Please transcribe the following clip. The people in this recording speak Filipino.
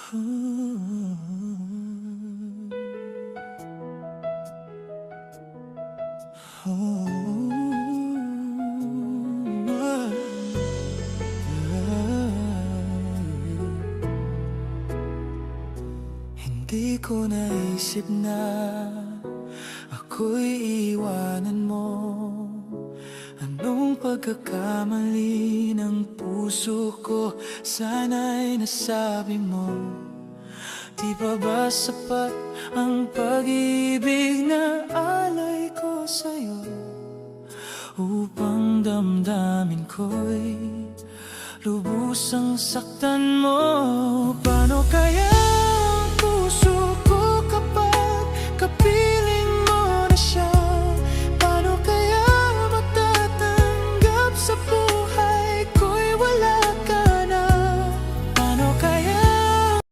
Hindi ko naisip na ako'y iwanan mo. Anong pagkakamali ng puso ko? Sana'y nasabi mo. Di pa ba sapat ang pag-ibig na alay ko sa'yo, upang damdamin ko'y lubusang saktan mo? Paano kaya